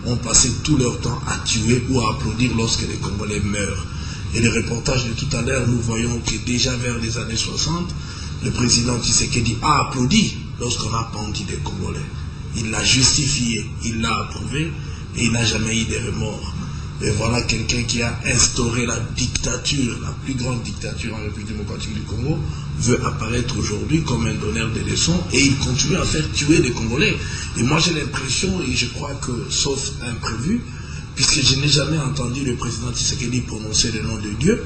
ont passé tout leur temps à tuer ou à applaudir lorsque les Congolais meurent. Et les reportages de tout à l'heure, nous voyons que déjà vers les années 60, le président Tshisekedi a applaudi lorsqu'on a penti des Congolais. Il l'a justifié, il l'a approuvé et il n'a jamais eu de remords. Et voilà quelqu'un qui a instauré la dictature, la plus grande dictature en République démocratique du Congo, veut apparaître aujourd'hui comme un donneur de leçons et il continue à faire tuer des Congolais. Et moi j'ai l'impression, et je crois que, sauf imprévu, puisque je n'ai jamais entendu le président Tshisekedi prononcer le nom de Dieu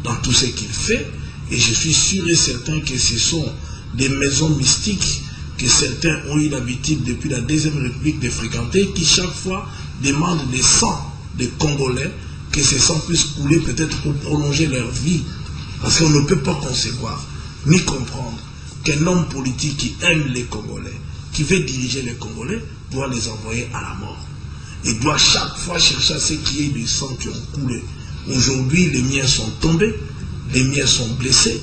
dans tout ce qu'il fait, et je suis sûr et certain que ce sont des maisons mystiques que certains ont eu l'habitude depuis la Deuxième République de fréquenter, qui chaque fois demandent des sangs des Congolais, que ces sangs puissent couler peut-être pour prolonger leur vie. Parce qu'on ne peut pas concevoir, ni comprendre qu'un homme politique qui aime les Congolais, qui veut diriger les Congolais, doit les envoyer à la mort. Il doit chaque fois chercher à ce qu'il y ait des sangs qui ont coulé. Aujourd'hui, les miens sont tombés, les miens sont blessés,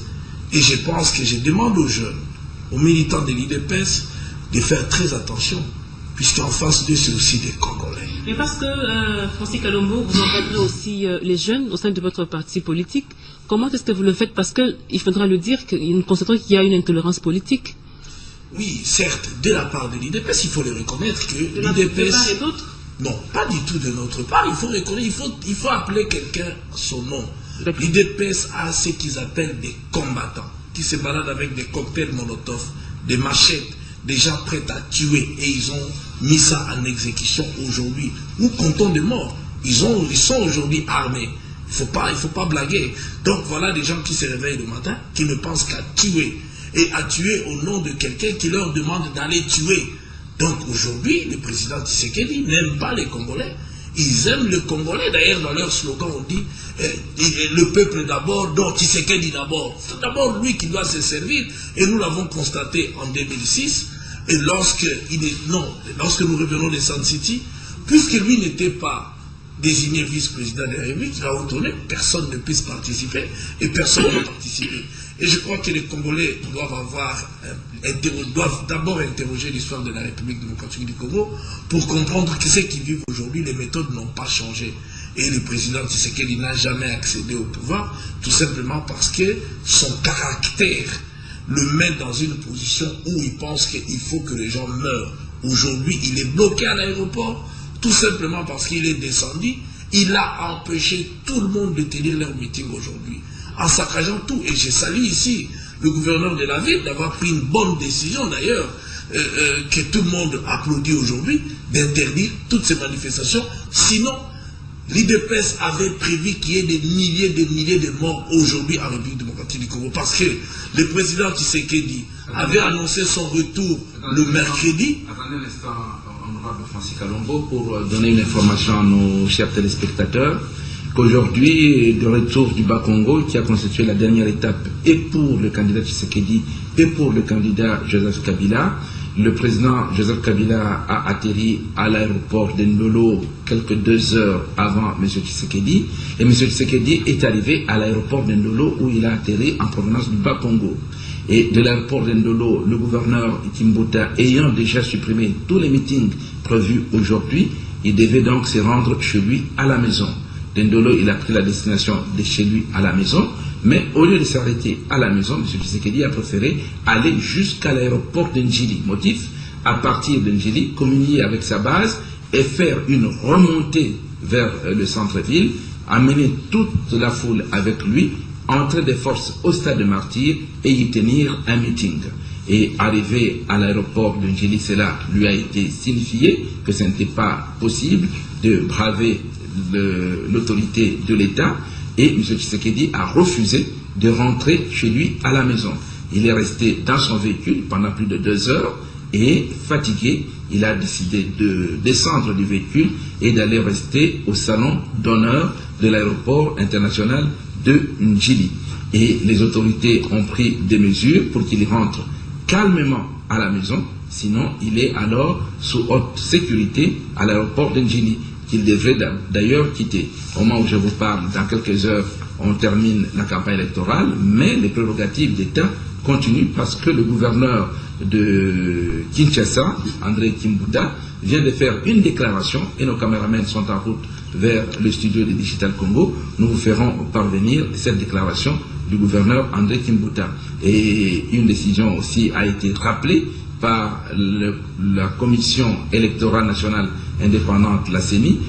et je pense que je demande aux jeunes, aux militants de l'IDPS, de faire très attention, puisqu'en face d'eux, c'est aussi des Congolais. Mais parce que, Francis Kalombo, vous encadrez aussi les jeunes au sein de votre parti politique, comment est-ce que vous le faites? Parce qu'il faudra le dire, nous constatons qu'il y a une intolérance politique. Oui, certes, de la part de l'IDPS, il faut le reconnaître que l'IDPS... Non, pas du tout de notre part. Il faut reconnaître, il faut appeler quelqu'un son nom. L'IDPS a ce qu'ils appellent des combattants, qui se baladent avec des cocktails Molotov, des machettes, des gens prêts à tuer, et ils ont mis ça en exécution aujourd'hui. Nous comptons des morts. Ils sont aujourd'hui armés. Il ne faut pas blaguer. Donc voilà des gens qui se réveillent le matin, qui ne pensent qu'à tuer. Et à tuer au nom de quelqu'un qui leur demande d'aller tuer. Donc aujourd'hui, le président Tshisekedi n'aime pas les Congolais. Ils aiment le Congolais. D'ailleurs, dans leur slogan, on dit le peuple d'abord, donc Tshisekedi d'abord. C'est d'abord lui qui doit se servir. Et nous l'avons constaté en 2006. Et lorsque nous revenons de Sun City, puisque lui n'était pas désigné vice-président de la République, il a retourné, personne ne puisse participer et personne n'a participé. Et je crois que les Congolais doivent d'abord interroger l'histoire de la République démocratique du Congo pour comprendre que ce qu'ils vivent aujourd'hui, les méthodes n'ont pas changé. Et le président Tshisekedi n'a jamais accédé au pouvoir, tout simplement parce que son caractère le met dans une position où il pense qu'il faut que les gens meurent. Aujourd'hui, il est bloqué à l'aéroport, tout simplement parce qu'il est descendu. Il a empêché tout le monde de tenir leur meeting aujourd'hui, en saccageant tout. Et je salue ici le gouverneur de la ville d'avoir pris une bonne décision, d'ailleurs, que tout le monde applaudit aujourd'hui, d'interdire toutes ces manifestations. Sinon, l'IDPS avait prévu qu'il y ait des milliers de morts aujourd'hui en République démocratique du Congo, parce que le président Tshisekedi avait annoncé son retour le mercredi. Attendez un instant, honorable Francis Kalombo, pour donner une information à nos chers téléspectateurs, qu'aujourd'hui, le retour du Bas-Congo, qui a constitué la dernière étape, et pour le candidat Tshisekedi, et pour le candidat Joseph Kabila, le président Joseph Kabila a atterri à l'aéroport de Ndolo quelques 2 heures avant M. Tshisekedi, et M. Tshisekedi est arrivé à l'aéroport de Ndolo où il a atterri en provenance du Bas-Congo. Et de l'aéroport de Ndolo, le gouverneur Kimbuta ayant déjà supprimé tous les meetings prévus aujourd'hui, il devait donc se rendre chez lui à la maison. De Ndolo, il a pris la destination de chez lui à la maison. Mais au lieu de s'arrêter à la maison, M. Tshisekedi a préféré aller jusqu'à l'aéroport d'Ndjili. Motif, à partir d'Ndjili, communier avec sa base et faire une remontée vers le centre-ville, amener toute la foule avec lui, entrer des forces au stade de Martyr et y tenir un meeting. Et arrivé à l'aéroport d'Ndjili, cela lui a été signifié que ce n'était pas possible de braver l'autorité de l'État. Et M. Tshisekedi a refusé de rentrer chez lui à la maison. Il est resté dans son véhicule pendant plus de 2 heures et fatigué, il a décidé de descendre du véhicule et d'aller rester au salon d'honneur de l'aéroport international de Ndjili. Et les autorités ont pris des mesures pour qu'il rentre calmement à la maison, sinon il est alors sous haute sécurité à l'aéroport de Ndjili, qu'il devrait d'ailleurs quitter. Au moment où je vous parle, dans quelques heures, on termine la campagne électorale, mais les prérogatives d'État continuent parce que le gouverneur de Kinshasa, André Kimbuta, vient de faire une déclaration et nos caméramans sont en route vers le studio de Digital Congo. Nous vous ferons parvenir cette déclaration du gouverneur André Kimbuta. Et une décision aussi a été rappelée par la Commission électorale nationale indépendante, la CENI,